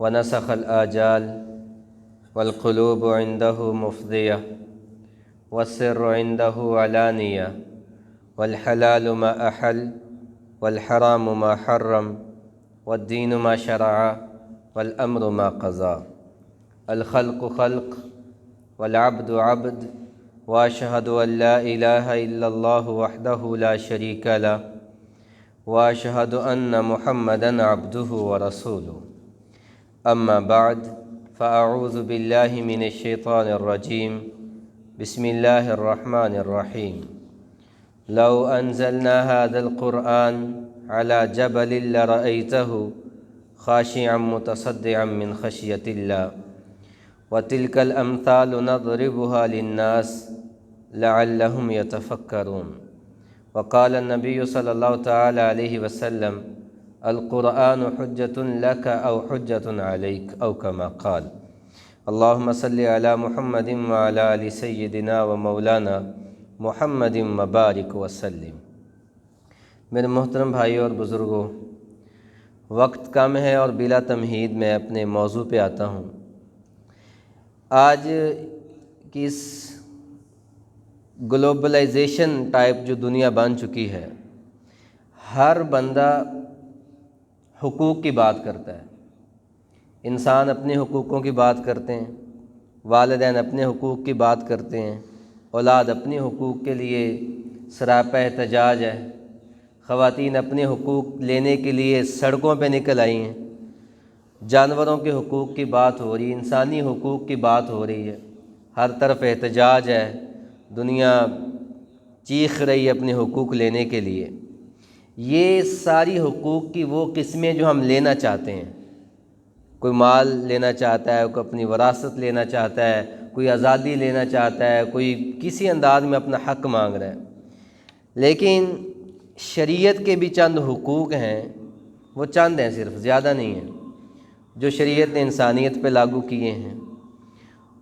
ونسخ الآجال والقلوب عنده مفضية والسر عنده علانية والحلال ما أحل والحرام ما حرم والدين ما شرع والأمر ما قضى الخلق خلق والعبد عبد وأشهد أن لا إله إلا الله وحده لا شريك له وأشهد أن محمدًا عبده ورسوله أما بعد فأعوذ بالله من الشيطان الرجيم بسم الله الرحمن الرحيم لو أنزلنا هذا القرآن على جبل لرأيته خاشعا متصدعا من خشية الله وتلك الأمثال نضربها للناس لعلهم يتفكرون وقال النبي صلى الله تعالى عليه وسلم القرآن حجة لك أو حجة عليك أو كما قال اللهم صل على محمد وعلى آل سيدنا ومولانا محمد مبارک وسلم۔ میرے محترم بھائیوں اور بزرگوں، وقت کم ہے اور بلا تمہید میں اپنے موضوع پہ آتا ہوں۔ آج کی اس گلوبلائزیشن ٹائپ جو دنیا بن چکی ہے، ہر بندہ حقوق کی بات کرتا ہے۔ انسان اپنے حقوقوں کی بات کرتے ہیں، والدین اپنے حقوق کی بات کرتے ہیں، اولاد اپنے حقوق کے لیے سراپا احتجاج ہے، خواتین اپنے حقوق لینے کے لیے سڑکوں پہ نکل آئی ہیں، جانوروں کے حقوق کی بات ہو رہی ہے، انسانی حقوق کی بات ہو رہی ہے، ہر طرف احتجاج ہے، دنیا چیخ رہی ہے اپنے حقوق لینے کے لیے۔ یہ ساری حقوق کی وہ قسمیں جو ہم لینا چاہتے ہیں، کوئی مال لینا چاہتا ہے، کوئی اپنی وراثت لینا چاہتا ہے، کوئی آزادی لینا چاہتا ہے، کوئی کسی انداز میں اپنا حق مانگ رہا ہے، لیکن شریعت کے بھی چند حقوق ہیں، وہ چند ہیں، صرف زیادہ نہیں ہیں، جو شریعت نے انسانیت پہ لاگو کیے ہیں۔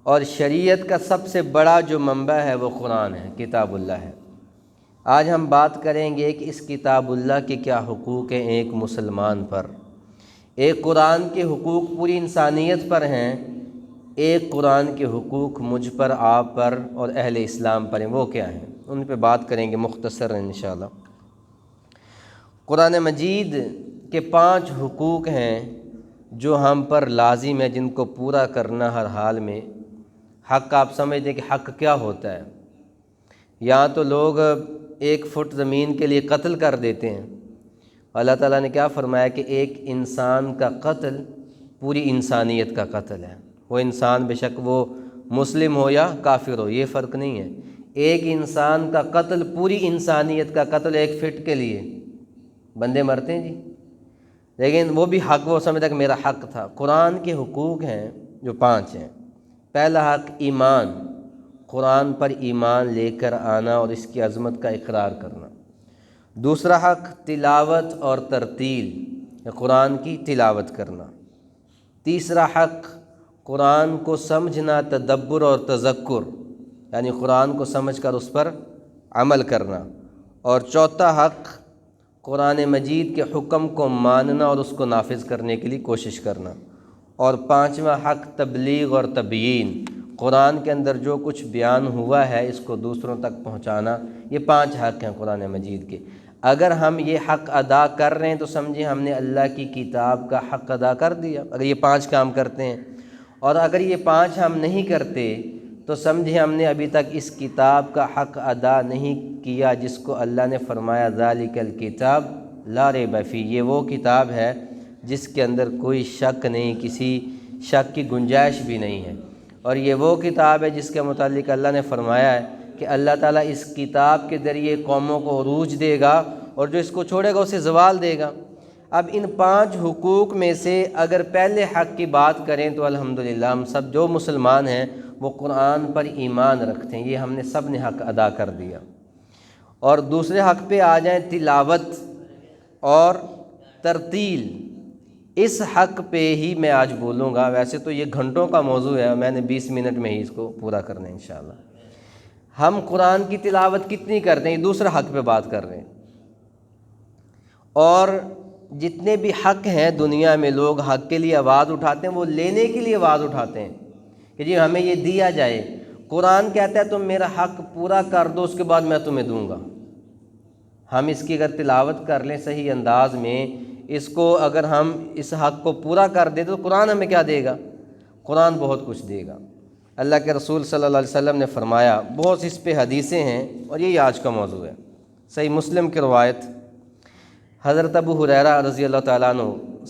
اور شریعت کا سب سے بڑا جو منبع ہے وہ قرآن ہے، کتاب اللہ ہے۔ آج ہم بات کریں گے کہ اس کتاب اللہ کے کیا حقوق ہیں ایک مسلمان پر۔ ایک قرآن کے حقوق پوری انسانیت پر ہیں، ایک قرآن کے حقوق مجھ پر، آپ پر اور اہل اسلام پر ہیں، وہ کیا ہیں، ان پہ بات کریں گے مختصر انشاءاللہ۔ قرآن مجید کے 5 حقوق ہیں جو ہم پر لازم ہے، جن کو پورا کرنا ہر حال میں۔ حق آپ سمجھتے ہیں کہ حق کیا ہوتا ہے؟ یہاں تو لوگ 1 فٹ زمین کے لیے قتل کر دیتے ہیں۔ اللہ تعالیٰ نے کیا فرمایا کہ ایک انسان کا قتل پوری انسانیت کا قتل ہے۔ وہ انسان بے شک وہ مسلم ہو یا کافر ہو، یہ فرق نہیں ہے۔ ایک انسان کا قتل پوری انسانیت کا قتل، 1 فٹ کے لیے بندے مرتے ہیں جی، لیکن وہ بھی حق وہ سمجھتا کہ میرا حق تھا۔ قرآن کے حقوق ہیں جو 5 ہیں۔ پہلا حق ایمان، قرآن پر ایمان لے کر آنا اور اس کی عظمت کا اقرار کرنا۔ دوسرا حق تلاوت اور ترتیل، قرآن کی تلاوت کرنا۔ تیسرا حق قرآن کو سمجھنا، تدبر اور تذکر، یعنی قرآن کو سمجھ کر اس پر عمل کرنا۔ اور چوتھا حق قرآن مجید کے حکم کو ماننا اور اس کو نافذ کرنے کے لیے کوشش کرنا۔ اور 5واں حق تبلیغ اور تبیین، قرآن کے اندر جو کچھ بیان ہوا ہے اس کو دوسروں تک پہنچانا۔ یہ 5 حق ہیں قرآن مجید کے۔ اگر ہم یہ حق ادا کر رہے ہیں تو سمجھیں ہم نے اللہ کی کتاب کا حق ادا کر دیا، اگر یہ 5 کام کرتے ہیں۔ اور اگر یہ 5 ہم نہیں کرتے تو سمجھیں ہم نے ابھی تک اس کتاب کا حق ادا نہیں کیا، جس کو اللہ نے فرمایا ذالک الکتاب لا ریب فیہ، یہ وہ کتاب ہے جس کے اندر کوئی شک نہیں، کسی شک کی گنجائش بھی نہیں ہے۔ اور یہ وہ کتاب ہے جس کے متعلق اللہ نے فرمایا ہے کہ اللہ تعالیٰ اس کتاب کے ذریعے قوموں کو عروج دے گا اور جو اس کو چھوڑے گا اسے زوال دے گا۔ اب ان 5 حقوق میں سے اگر پہلے حق کی بات کریں تو الحمدللہ ہم سب جو مسلمان ہیں وہ قرآن پر ایمان رکھتے ہیں، یہ ہم نے سب نے حق ادا کر دیا۔ اور دوسرے حق پہ آ جائیں، تلاوت اور ترتیل، اس حق پہ ہی میں آج بولوں گا۔ ویسے تو یہ گھنٹوں کا موضوع ہے، میں نے 20 منٹ میں ہی اس کو پورا کرنا ہے انشاءاللہ۔ ہم قرآن کی تلاوت کتنی کرتے ہیں، دوسرا حق پہ بات کر رہے ہیں۔ اور جتنے بھی حق ہیں دنیا میں، لوگ حق کے لیے آواز اٹھاتے ہیں، وہ لینے کے لیے آواز اٹھاتے ہیں کہ جی ہمیں یہ دیا جائے۔ قرآن کہتا ہے تم میرا حق پورا کر دو، اس کے بعد میں تمہیں دوں گا۔ ہم اس کی اگر تلاوت کر لیں صحیح انداز میں، اس کو اگر ہم اس حق کو پورا کر دیں تو قرآن ہمیں کیا دے گا؟ قرآن بہت کچھ دے گا۔ اللہ کے رسول صلی اللہ علیہ وسلم نے فرمایا، بہت اس پہ حدیثیں ہیں اور یہی آج کا موضوع ہے۔ صحیح مسلم کی روایت، حضرت ابو ہریرہ رضی اللہ تعالیٰ عنہ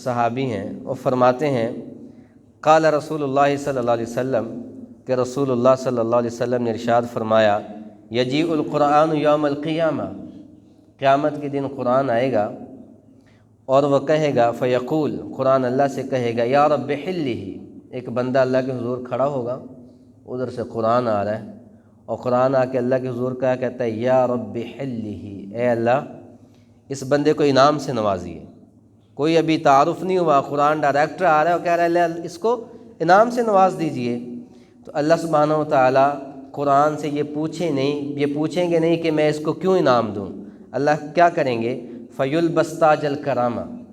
صحابی ہیں، وہ فرماتے ہیں قال رسول اللہ صلی اللہ علیہ وسلم، کہ رسول اللہ صلی اللہ علیہ وسلم نے ارشاد فرمایا، یجیء القرآن یوم القیامہ، قیامت کے دن قرآن آئے گا اور وہ کہے گا، فیقول، قرآن اللہ سے کہے گا، یا رب حلہ، ایک بندہ اللہ کے حضور کھڑا ہوگا، ادھر سے قرآن آ رہا ہے اور قرآن آ کے اللہ کے حضور کہا کہتا ہے، یا رب حلہ، اے اللہ اس بندے کو انعام سے نوازیے۔ کوئی ابھی تعارف نہیں ہوا، قرآن ڈائریکٹر آ رہا ہے اور کہہ رہا ہے اللہ اس کو انعام سے نواز دیجئے۔ تو اللہ سبحانہ و تعالیٰ قرآن سے یہ پوچھیں گے نہیں کہ میں اس کو کیوں انعام دوں۔ اللہ کیا کریں گے؟ فَيُلْبَسْ تَاجَ الْكَرَامَةِ،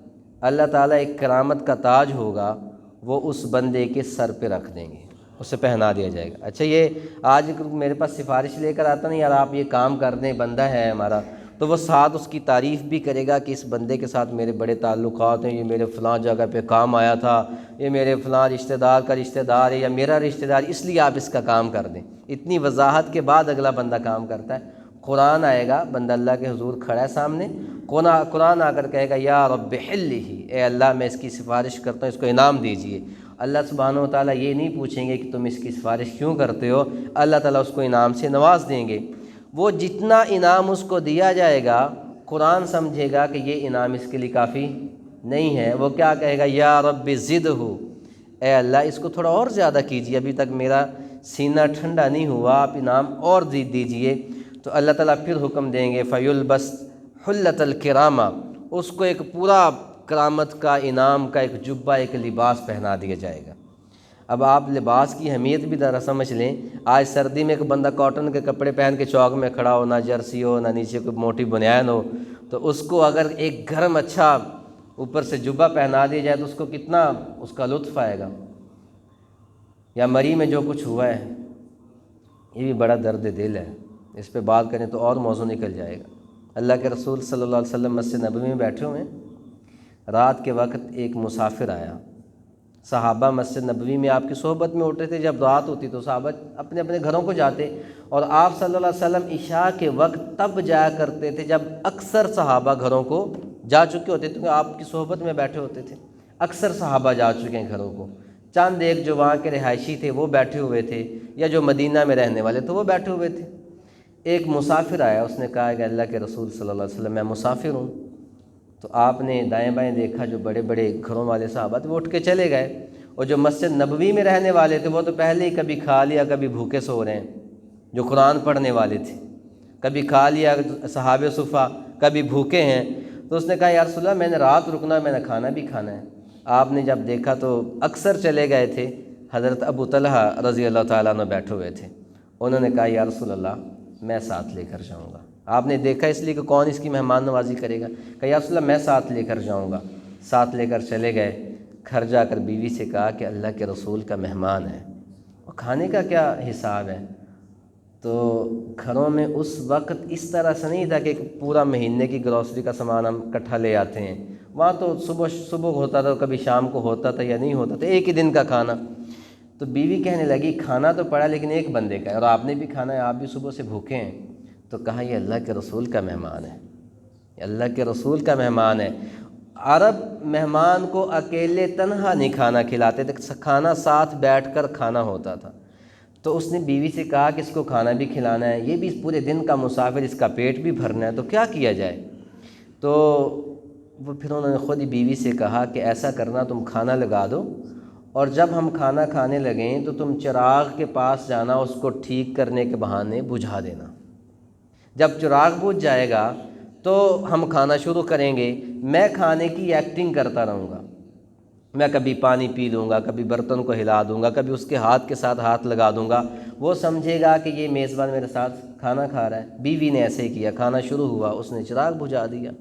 اللہ تعالیٰ ایک کرامت کا تاج ہوگا، وہ اس بندے کے سر پہ رکھ دیں گے، اسے پہنا دیا جائے گا۔ اچھا یہ آج میرے پاس سفارش لے کر آتا نہیں، یار آپ یہ کام کر دیں، بندہ ہے ہمارا، تو وہ ساتھ اس کی تعریف بھی کرے گا کہ اس بندے کے ساتھ میرے بڑے تعلقات ہیں، یہ میرے فلاں جگہ پہ کام آیا تھا، یہ میرے فلاں رشتہ دار کا رشتہ دار ہے یا میرا رشتہ دار، اس لیے آپ اس کا کام کر دیں۔ اتنی وضاحت کے بعد اگلا بندہ کام کرتا ہے۔ قرآن آئے گا، بندہ اللہ کے حضور کھڑا ہے سامنے، قرآن آ کر کہے گا، یا رب حلہ، اے اللہ میں اس کی سفارش کرتا ہوں، اس کو انعام دیجئے۔ اللہ سبحانہ و تعالیٰ یہ نہیں پوچھیں گے کہ تم اس کی سفارش کیوں کرتے ہو، اللہ تعالیٰ اس کو انعام سے نواز دیں گے۔ وہ جتنا انعام اس کو دیا جائے گا، قرآن سمجھے گا کہ یہ انعام اس کے لیے کافی نہیں ہے، وہ کیا کہے گا، یا رب زدہ، اے اللہ اس کو تھوڑا اور زیادہ کیجیے، ابھی تک میرا سینہ ٹھنڈا نہیں ہوا، آپ انعام اور دیجیے۔ تو اللہ تعالیٰ پھر حکم دیں گے، فَيُلْبَسْ حُلَّةَ الْكِرَامَةِ، اس کو ایک پورا کرامت کا، انعام کا ایک جبہ، ایک لباس پہنا دیا جائے گا۔ اب آپ لباس کی اہمیت بھی ذرا سمجھ لیں۔ آج سردی میں ایک بندہ کاٹن کے کپڑے پہن کے چوک میں کھڑا ہو، نہ جرسی ہو، نہ نیچے کوئی موٹی بنیان ہو، تو اس کو اگر ایک گرم اچھا اوپر سے جبہ پہنا دیا جائے تو اس کو کتنا اس کا لطف آئے گا۔ یا مری میں جو کچھ ہوا ہے یہ بھی بڑا درد دل ہے، اس پہ بات کریں تو اور موضوع نکل جائے گا۔ اللہ کے رسول صلی اللہ علیہ وسلم مسجد نبوی میں بیٹھے ہوئے ہیں، رات کے وقت ایک مسافر آیا۔ صحابہ مسجد نبوی میں آپ کی صحبت میں ہوتے تھے، جب رات ہوتی تو صحابہ اپنے اپنے گھروں کو جاتے، اور آپ صلی اللہ علیہ وسلم عشاء کے وقت تب جایا کرتے تھے جب اکثر صحابہ گھروں کو جا چکے ہوتے تھے، کیونکہ آپ کی صحبت میں بیٹھے ہوتے تھے۔ اکثر صحابہ جا چکے ہیں گھروں کو، چند ایک جو وہاں کے رہائشی تھے وہ بیٹھے ہوئے تھے، یا جو مدینہ میں رہنے والے تھے وہ بیٹھے ہوئے تھے۔ ایک مسافر آیا، اس نے کہا کہ اللہ کے رسول صلی اللہ علیہ وسلم میں مسافر ہوں۔ تو آپ نے دائیں بائیں دیکھا، جو بڑے بڑے گھروں والے صحابہ تھے وہ اٹھ کے چلے گئے، اور جو مسجد نبوی میں رہنے والے تھے وہ تو پہلے ہی کبھی کھا لیا، کبھی بھوکے سو رہے ہیں۔ جو قرآن پڑھنے والے تھے کبھی کھا لیا، صحابہ صفا کبھی بھوکے ہیں۔ تو اس نے کہا، یا رسول اللہ میں نے رات رکنا ہے، میں نے کھانا بھی کھانا ہے۔ آپ نے جب دیکھا تو اکثر چلے گئے تھے، حضرت ابو طلحہ رضی اللہ تعالیٰ عنہ بیٹھے ہوئے تھے۔ انہوں نے کہا، یا رسول اللہ میں ساتھ لے کر جاؤں گا۔ آپ نے دیکھا اس لیے کہ کون اس کی مہمان نوازی کرے گا، کہ یا رسول اللہ میں ساتھ لے کر جاؤں گا۔ ساتھ لے کر چلے گئے، گھر جا کر بیوی سے کہا کہ اللہ کے رسول کا مہمان ہے، اور کھانے کا کیا حساب ہے؟ تو گھروں میں اس وقت اس طرح سے نہیں تھا کہ پورا مہینے کی گروسری کا سامان ہم اکٹھا لے آتے ہیں، وہاں تو صبح ہوتا تھا، کبھی شام کو ہوتا تھا یا نہیں ہوتا تھا، ایک ہی دن کا کھانا۔ تو بیوی کہنے لگی، کھانا تو پڑا لیکن ایک بندے کا ہے، اور آپ نے بھی کھانا ہے، آپ بھی صبح سے بھوکے ہیں۔ تو کہا، یہ اللہ کے رسول کا مہمان ہے، یہ اللہ کے رسول کا مہمان ہے۔ عرب مہمان کو اکیلے تنہا نہیں کھانا کھلاتے تھے، کھانا ساتھ بیٹھ کر کھانا ہوتا تھا۔ تو اس نے بیوی سے کہا کہ اس کو کھانا بھی کھلانا ہے، یہ بھی پورے دن کا مسافر، اس کا پیٹ بھی بھرنا ہے، تو کیا کیا جائے؟ تو وہ پھر انہوں نے خود ہی بیوی سے کہا کہ ایسا کرنا، تم کھانا لگا دو، اور جب ہم کھانا کھانے لگیں تو تم چراغ کے پاس جانا، اس کو ٹھیک کرنے کے بہانے بجھا دینا۔ جب چراغ بجھ جائے گا تو ہم کھانا شروع کریں گے، میں کھانے کی ایکٹنگ کرتا رہوں گا، میں کبھی پانی پی لوں گا، کبھی برتن کو ہلا دوں گا، کبھی اس کے ہاتھ کے ساتھ ہاتھ لگا دوں گا، وہ سمجھے گا کہ یہ میزبان میرے ساتھ کھانا کھا رہا ہے۔ بیوی نے ایسے ہی کیا، کھانا شروع ہوا، اس نے چراغ بجھا دیا۔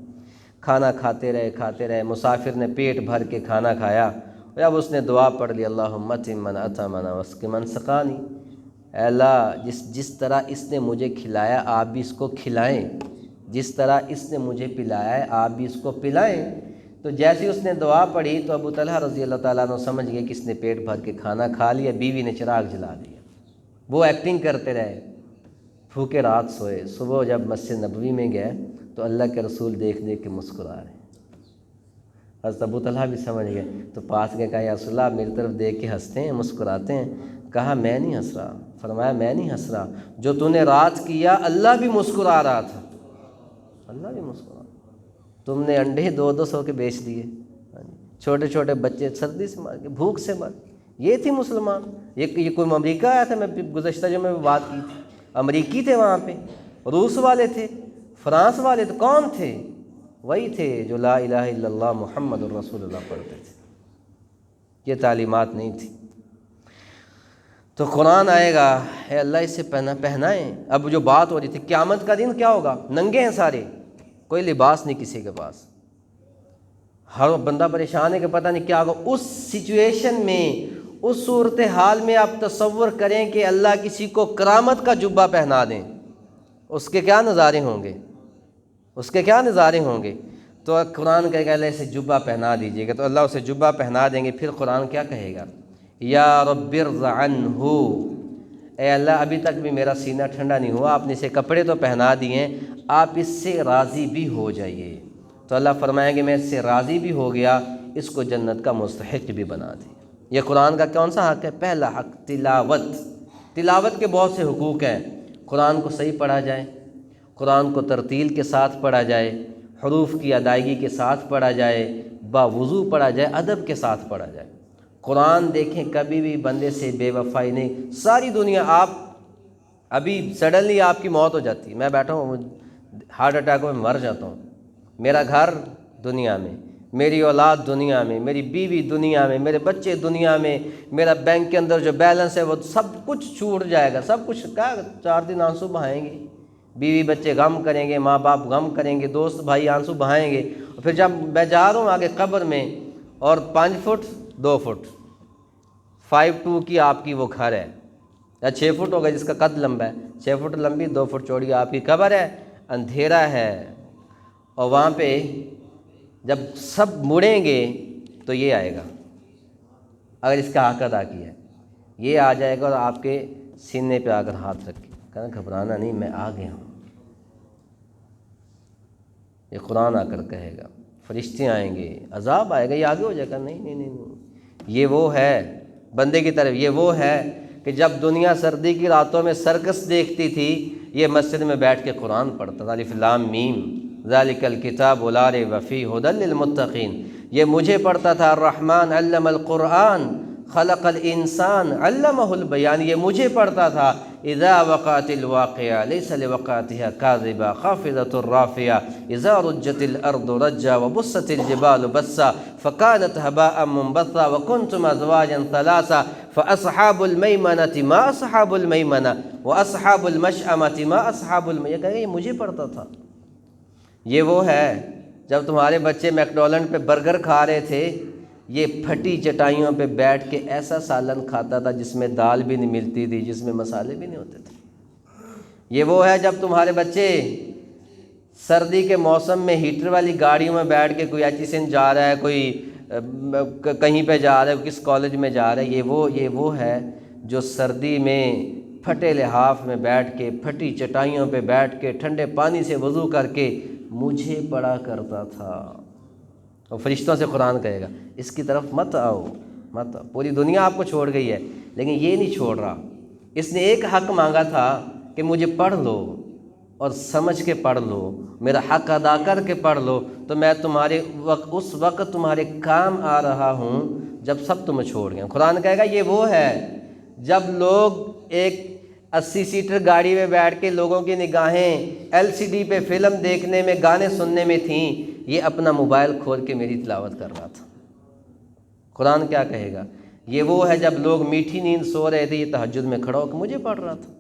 کھانا کھاتے رہے، مسافر نے پیٹ بھر کے کھانا کھایا، اور اب اس نے دعا پڑھ لی، اللہم اطعم من اطعمنا واسق من سقانی، اے اللہ جس طرح اس نے مجھے کھلایا آپ بھی اس کو کھلائیں، جس طرح اس نے مجھے پلایا ہے آپ بھی اس کو پلائیں۔ تو جیسے اس نے دعا پڑھی تو ابو طلحہ رضی اللہ تعالیٰ عنہ سمجھ گئے کہ اس نے پیٹ بھر کے کھانا کھا لیا، بیوی نے چراغ جلا دیا۔ وہ ایکٹنگ کرتے رہے، بھوکے رات سوئے، صبح جب مسجد نبوی میں گئے تو اللہ کے رسول دیکھ کے مسکرا رہے ہیں۔ حضرت ابو طلحہ بھی سمجھ گئے، تو پاس گئے، کہا یا رسول اللہ میری طرف دیکھ کے ہنستے ہیں، مسکراتے ہیں؟ کہا میں نہیں ہنس رہا۔ فرمایا میں نہیں ہنس رہا، جو تو نے رات کیا اللہ بھی مسکرا رہا تھا، اللہ بھی مسکرا۔ تم نے انڈے 200 کے بیچ دیے، چھوٹے چھوٹے بچے سردی سے مر گئے، بھوک سے مر گئے، یہ تھی مسلمان۔ یہ کوئی امریکہ آیا تھا، میں گزشتہ جو میں بات کی تھی، امریکی تھے وہاں پہ، روس والے تھے، فرانس والے تھے، کون تھے؟ وہی تھے جو لا الہ الا اللہ محمد الرسول اللہ پڑھتے تھے۔ یہ تعلیمات نہیں تھی۔ تو قرآن آئے گا، اے اللہ اسے پہنائیں۔ اب جو بات ہو رہی تھی قیامت کا دن کیا ہوگا، ننگے ہیں سارے، کوئی لباس نہیں کسی کے پاس، ہر بندہ پریشان ہے کہ پتہ نہیں کیا ہوگا۔ اس سچویشن میں، اس صورتحال میں آپ تصور کریں کہ اللہ کسی کو کرامت کا جبہ پہنا دیں، اس کے کیا نظارے ہوں گے، اس کے کیا نظارے ہوں گے۔ تو قرآن کہے گا اللہ اسے جبہ پہنا دیجیے گا، تو اللہ اسے جبہ پہنا دیں گے۔ پھر قرآن کیا کہے گا، یا رب ارض عنہ، اے اللہ ابھی تک بھی میرا سینہ ٹھنڈا نہیں ہوا، آپ نے اسے کپڑے تو پہنا دیے، آپ اس سے راضی بھی ہو جائیے۔ تو اللہ فرمائیں گے میں اس سے راضی بھی ہو گیا، اس کو جنت کا مستحق بھی بنا دیا۔ یہ قرآن کا کون سا حق ہے؟ پہلا حق تلاوت۔ تلاوت کے بہت سے حقوق ہیں، قرآن کو صحیح پڑھا جائے، قرآن کو ترتیل کے ساتھ پڑھا جائے، حروف کی ادائیگی کے ساتھ پڑھا جائے، باوضو پڑھا جائے، ادب کے ساتھ پڑھا جائے۔ قرآن دیکھیں کبھی بھی بندے سے بے وفائی نہیں۔ ساری دنیا، آپ ابھی سڈنلی آپ کی موت ہو جاتی ہے، میں بیٹھا ہوں ہارٹ اٹیک میں مر جاتا ہوں، میرا گھر دنیا میں، میری اولاد دنیا میں، میری بیوی دنیا میں، میرے بچے دنیا میں، میرا بینک کے اندر جو بیلنس ہے وہ سب کچھ چھوٹ جائے گا، سب کچھ کیا 4 دن آنسو بہائیں گے، بیوی بچے غم کریں گے، ماں باپ غم کریں گے، دوست بھائی آنسو بہائیں گے۔ اور پھر جب میں جا رہا ہوں آگے قبر میں، اور 5 فٹ 2 فٹ 5'2" کی آپ کی وہ گھر ہے، یا 6 فٹ ہوگا جس کا قد لمبا ہے، 6 فٹ لمبی 2 فٹ چوڑی آپ کی قبر ہے، اندھیرا ہے، اور وہاں پہ جب سب مڑیں گے تو یہ آئے گا، اگر اس کا حق ادا کیا ہے یہ آ جائے گا، اور آپ کے سینے پہ آ کر ہاتھ رکھ کے کہنا گھبرانا نہیں، میں آ گیا ہوں۔ یہ قرآن آ کر کہے گا، فرشتے آئیں گے، عذاب آئے گا، یہ آگے ہو جائے گا، نہیں، یہ وہ ہے بندے کی طرف، یہ وہ ہے کہ جب دنیا سردی کی راتوں میں سرکس دیکھتی تھی، یہ مسجد میں بیٹھ کے قرآن پڑھتا تھا، الف لام میم ذالک الکتاب لا ریب فیہ ھدی للمتقین، یہ مجھے پڑھتا تھا، الرحمن علم القرآن خلق الانسان علمہ البیان، یہ مجھے پڑھتا تھا، اذا وقعت الواقعہ لیس لوقعتها کاذبہ خافضۃ رافعہ، اذا رجت الارض رجا وبست الجبال بسا فکانت ہباء منبثا وکنتم ازواجا ثلاثا فاصحاب المیمنۃ ما اصحاب المیمنہ واصحاب المشأمۃ ما اصحاب یہ کہے یہ مجھے پڑھتا تھا۔ یہ وہ ہے جب تمہارے بچے میکڈونلڈ پہ برگر کھا رہے تھے، یہ پھٹی چٹائیوں پہ بیٹھ کے ایسا سالن کھاتا تھا جس میں دال بھی نہیں ملتی تھی، جس میں مسالے بھی نہیں ہوتے تھے۔ یہ وہ ہے جب تمہارے بچے سردی کے موسم میں ہیٹر والی گاڑیوں میں بیٹھ کے، کوئی ایچ جا رہا ہے، کوئی کہیں پہ جا رہا ہے، کس کالج میں جا رہا ہے، یہ وہ ہے جو سردی میں پھٹے لحاف میں بیٹھ کے، پھٹی چٹائیوں پہ بیٹھ کے، ٹھنڈے پانی سے وضو کر کے مجھے پڑھا کرتا تھا۔ اور فرشتوں سے قرآن کہے گا اس کی طرف مت آؤ، مت آؤ، پوری دنیا آپ کو چھوڑ گئی ہے لیکن یہ نہیں چھوڑ رہا۔ اس نے ایک حق مانگا تھا کہ مجھے پڑھ لو اور سمجھ کے پڑھ لو، میرا حق ادا کر کے پڑھ لو، تو میں تمہارے اس وقت تمہارے کام آ رہا ہوں جب سب تمہیں چھوڑ گئے۔ قرآن کہے گا یہ وہ ہے جب لوگ ایک 80 سیٹر گاڑی میں بیٹھ کے، لوگوں کی نگاہیں LCD پہ فلم دیکھنے میں، گانے سننے میں تھیں، یہ اپنا موبائل کھول کے میری تلاوت کر رہا تھا۔ قرآن کیا کہے گا، یہ وہ ہے جب لوگ میٹھی نیند سو رہے تھے، یہ تہجد میں کھڑا ہو کے مجھے پڑھ رہا تھا۔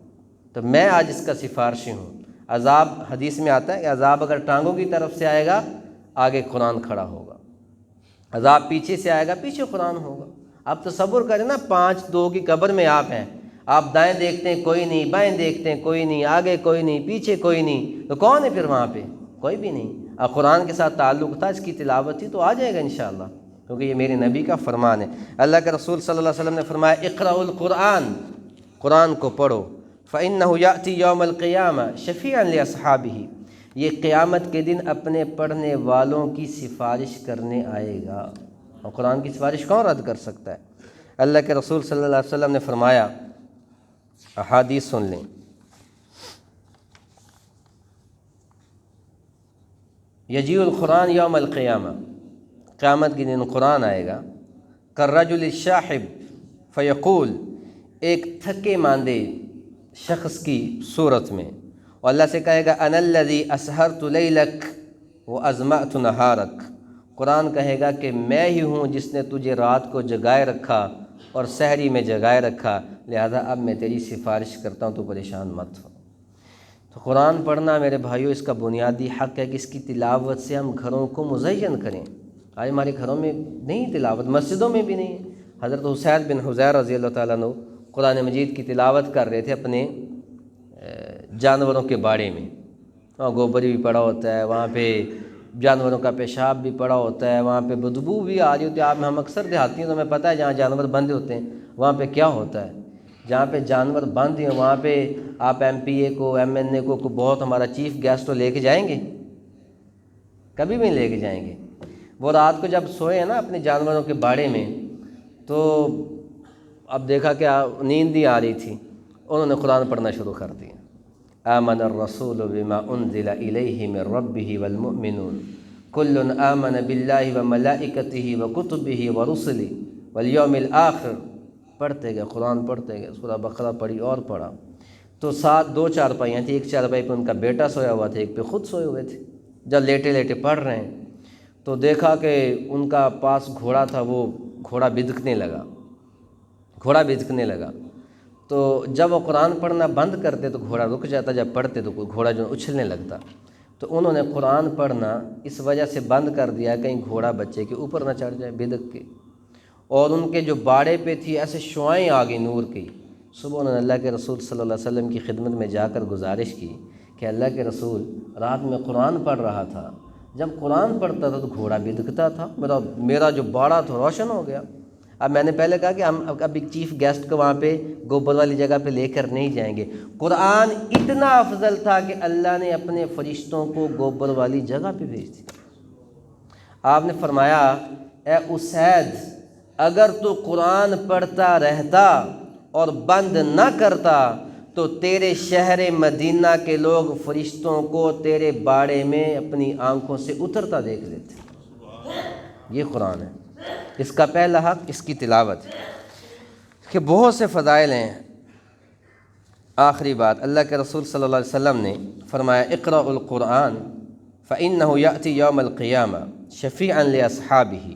تو میں آج اس کا سفارشی ہوں۔ عذاب حدیث میں آتا ہے کہ عذاب اگر ٹانگوں کی طرف سے آئے گا، آگے قرآن کھڑا ہوگا، عذاب پیچھے سے آئے گا، پیچھے قرآن ہوگا۔ آپ تصور کریں نا، 5 کی قبر میں آپ ہیں، آپ دائیں دیکھتے ہیں کوئی نہیں، بائیں دیکھتے ہیں کوئی نہیں، آگے کوئی نہیں، پیچھے کوئی نہیں، تو کون ہے پھر وہاں پہ؟ کوئی بھی نہیں۔ اب قرآن کے ساتھ تعلق تھا، اس کی تلاوت تھی، تو آ جائے گا انشاءاللہ، کیونکہ یہ میرے نبی کا فرمان ہے۔ اللہ کے رسول صلی اللہ علیہ وسلم نے فرمایا اقرأوا القرآن، قرآن کو پڑھو، فإنه يأتي يوم القيامة شفيعا لأصحابه، یہ قیامت کے دن اپنے پڑھنے والوں کی سفارش کرنے آئے گا۔ اور قرآن کی سفارش کون رد کر سکتا ہے؟ اللہ کے رسول صلی اللہ علیہ وسلم نے فرمایا، احادیث سن لیں، یجیء القرآن یوم القیامہ، قیامت کے دن قرآن آئے گا، کالرجل الشاحب فیقول، ایک تھکے ماندے شخص کی صورت میں، اور اللہ سے کہے گا انا الذی اسہرت لیلک وازمعت نہارک، قرآن کہے گا کہ میں ہی ہوں جس نے تجھے رات کو جگائے رکھا اور سحری میں جگائے رکھا، لہذا اب میں تیری سفارش کرتا ہوں، تو پریشان مت ہو۔ تو قرآن پڑھنا میرے بھائیوں اس کا بنیادی حق ہے کہ اس کی تلاوت سے ہم گھروں کو مزین کریں۔ آج ہمارے گھروں میں نہیں تلاوت، مسجدوں میں بھی نہیں۔ حضرت حسین بن حضیر رضی اللہ تعالیٰ عنہ قرآن مجید کی تلاوت کر رہے تھے اپنے جانوروں کے باڑے میں، وہاں گوبر بھی پڑا ہوتا ہے، وہاں پہ جانوروں کا پیشاب بھی پڑا ہوتا ہے، وہاں پہ بدبو بھی آ رہی ہوتی ہے۔ ہم اکثر دیہاتی ہیں تو ہمیں پتہ ہے جہاں جانور بندھے ہوتے ہیں وہاں پہ کیا ہوتا ہے۔ جہاں پہ جانور بند ہیں وہاں پہ آپ ایم پی اے کو، ایم این اے کو بہت ہمارا چیف گیسٹ تو لے کے جائیں گے؟ کبھی بھی نہیں لے کے جائیں گے۔ وہ رات کو جب سوئے ہیں نا اپنے جانوروں کے باڑے میں، تو اب دیکھا کہ نیند ہی آ رہی تھی، انہوں نے قرآن پڑھنا شروع کر دیا، آمن الرسول بما انزل الیہ من ربہ والمؤمنون کل آمن باللہ وملائکتہ وکتبہ ورسلہ والیوم الآخر، پڑھتے گئے قرآن پڑھتے گئے، سورہ بقرہ پڑھی اور پڑھا۔ تو 2 چارپائیاں تھیں، ایک چارپائی پہ ان کا بیٹا سویا ہوا تھا، ایک پہ خود سوئے ہوئے تھے۔ جب لیٹے لیٹے پڑھ رہے ہیں تو دیکھا کہ ان کا پاس گھوڑا تھا، وہ گھوڑا بدکنے لگا۔ تو جب وہ قرآن پڑھنا بند کرتے تو گھوڑا رک جاتا، جب پڑھتے تو گھوڑا جو اچھلنے لگتا۔ تو انہوں نے قرآن پڑھنا اس وجہ سے بند کر دیا کہیں گھوڑا بچے کے اوپر نہ چڑھ جائے بدک کے۔ اور ان کے جو باڑے پہ تھی ایسے شعائیں آ گئی نور کی۔ صبح انہوں نے اللہ کے رسول صلی اللہ علیہ وسلم کی خدمت میں جا کر گزارش کی کہ اللہ کے رسول، رات میں قرآن پڑھ رہا تھا، جب قرآن پڑھتا تھا تو گھوڑا بدکتا تھا، میرا جو باڑا تھا روشن ہو گیا۔ اب میں نے پہلے کہا کہ ہم اب ایک چیف گیسٹ کو وہاں پہ گوبر والی جگہ پہ لے کر نہیں جائیں گے۔ قرآن اتنا افضل تھا کہ اللہ نے اپنے فرشتوں کو گوبر والی جگہ پہ بھیج دیا۔ آپ نے فرمایا اے اسید، اگر تو قرآن پڑھتا رہتا اور بند نہ کرتا تو تیرے شہر مدینہ کے لوگ فرشتوں کو تیرے باڑے میں اپنی آنکھوں سے اترتا دیکھ لیتے۔ یہ قرآن ہے، اس کا پہلا حق اس کی تلاوت ہے کہ بہت سے فضائل ہیں۔ آخری بات، اللہ کے رسول صلی اللہ علیہ وسلم نے فرمایا اقرأوا القرآن فإنه يأتي يوم القيامة شفيعا لأصحابه،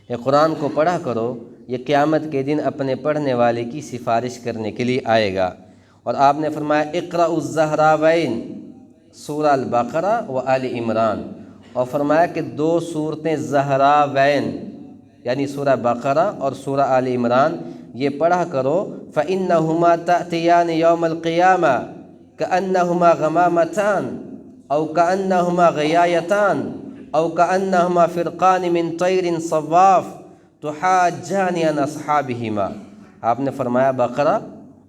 یہ قرآن کو پڑھا کرو، یہ قیامت کے دن اپنے پڑھنے والے کی سفارش کرنے کے لیے آئے گا۔ اور آپ نے فرمایا اقرأوا الزہراوین، سورہ البقرہ و آل عمران، اور فرمایا کہ 2 سورتیں زہراوین یعنی سورہ بقرہ اور سورہ آل عمران یہ پڑھا کرو، فإنہما تأتیان یوم القیامہ کأنہما غمامتان او کأنہما غیایتان او کأنہما فرقان من طیر صواف تحاجان عن اصحابہما۔ آپ نے فرمایا بقرہ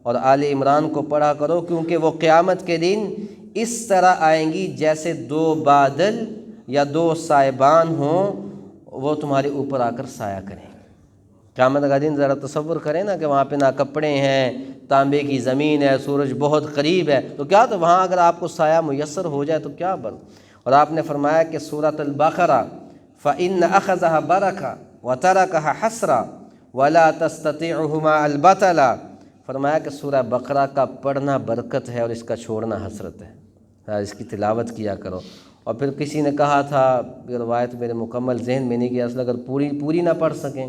اور آل عمران کو پڑھا کرو، کیونکہ وہ قیامت کے دن اس طرح آئیں گی جیسے 2 بادل یا 2 سائبان ہوں، وہ تمہارے اوپر آ کر سایہ کریں۔ قیامت کا دن ذرا تصور کریں نا کہ وہاں پہ نہ کپڑے ہیں، تانبے کی زمین ہے، سورج بہت قریب ہے، تو کیا تو وہاں اگر آپ کو سایہ میسر ہو جائے تو کیا بن۔ اور آپ نے فرمایا کہ سورۃ البقرہ فإن أخذها برکہ وترکها حسرہ ولا تستطيعهما البتلا، فرمایا کہ سورہ بقرہ کا پڑھنا برکت ہے اور اس کا چھوڑنا حسرت ہے، اس کی تلاوت کیا کرو۔ اور پھر کسی نے کہا تھا، یہ روایت میرے مکمل ذہن میں نہیں گیا، اصل اگر پوری نہ پڑھ سکیں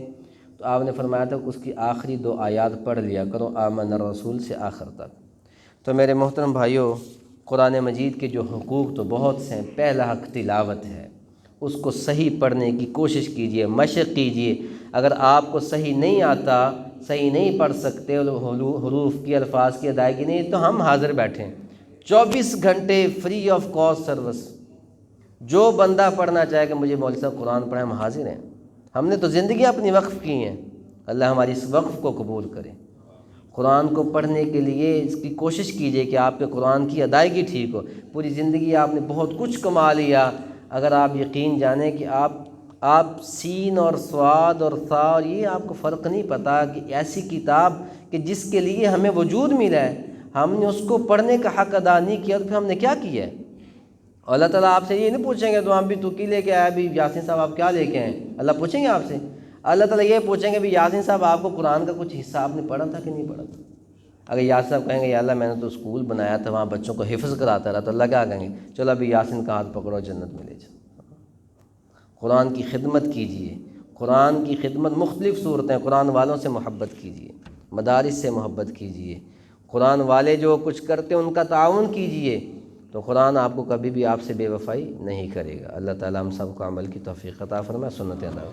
تو آپ نے فرمایا تھا کہ اس کی آخری 2 آیات پڑھ لیا کرو، آمن الرسول سے آخر تک۔ تو میرے محترم بھائیوں، قرآن مجید کے جو حقوق تو بہت سے ہیں۔ پہلا حق تلاوت ہے، اس کو صحیح پڑھنے کی کوشش کیجئے، مشق کیجئے۔ اگر آپ کو صحیح نہیں آتا، صحیح نہیں پڑھ سکتے، حروف کی، الفاظ کی ادائیگی نہیں، تو ہم حاضر بیٹھے ہیں 24 گھنٹے فری آف کاسٹ سروس۔ جو بندہ پڑھنا چاہے کہ مجھے مولوی صاحب قرآن پڑھیں، ہم حاضر ہیں۔ ہم نے تو زندگیاں اپنی وقف کی ہیں، اللہ ہماری اس وقف کو قبول کرے۔ قرآن کو پڑھنے کے لیے اس کی کوشش کیجئے کہ آپ کے قرآن کی ادائیگی ٹھیک ہو۔ پوری زندگی آپ نے بہت کچھ کما لیا، اگر آپ یقین جانیں کہ آپ سین اور صاد اور ثا اور یہ آپ کو فرق نہیں پتہ کہ ایسی کتاب کہ جس کے لیے ہمیں وجود ملا ہے، ہم نے اس کو پڑھنے کا حق ادا نہیں کیا، تو پھر ہم نے کیا کیا ہے؟ اللہ تعالیٰ آپ سے یہ نہیں پوچھیں گے تو ہم بھی تو کی لے کے آئے بھی یاسین صاحب آپ کیا لے کے آئے؟ اللہ پوچھیں گے آپ سے؟ اللہ تعالیٰ یہ پوچھیں گے بھی یاسین صاحب آپ کو قرآن کا کچھ حصہ آپ نے پڑھا تھا کہ نہیں پڑھا تھا؟ اگر یاسین صاحب کہیں گے یا اللہ میں نے تو اسکول بنایا تھا، وہاں بچوں کو حفظ کراتا رہا، تو اللہ کیا کہیں گے؟ چلو ابھی یاسین کا ہاتھ پکڑو، جنت میں لے جاؤ۔ قرآن کی خدمت کیجئے، قرآن کی خدمت مختلف صورتیں، قرآن والوں سے محبت کیجئے، مدارس سے محبت کیجئے، قرآن والے جو کچھ کرتے ہیں ان کا تعاون کیجئے، تو قرآن آپ کو کبھی بھی آپ سے بے وفائی نہیں کرے گا۔ اللہ تعالیٰ ہم سب کو عمل کی توفیق عطا فرمائے، سنت ادا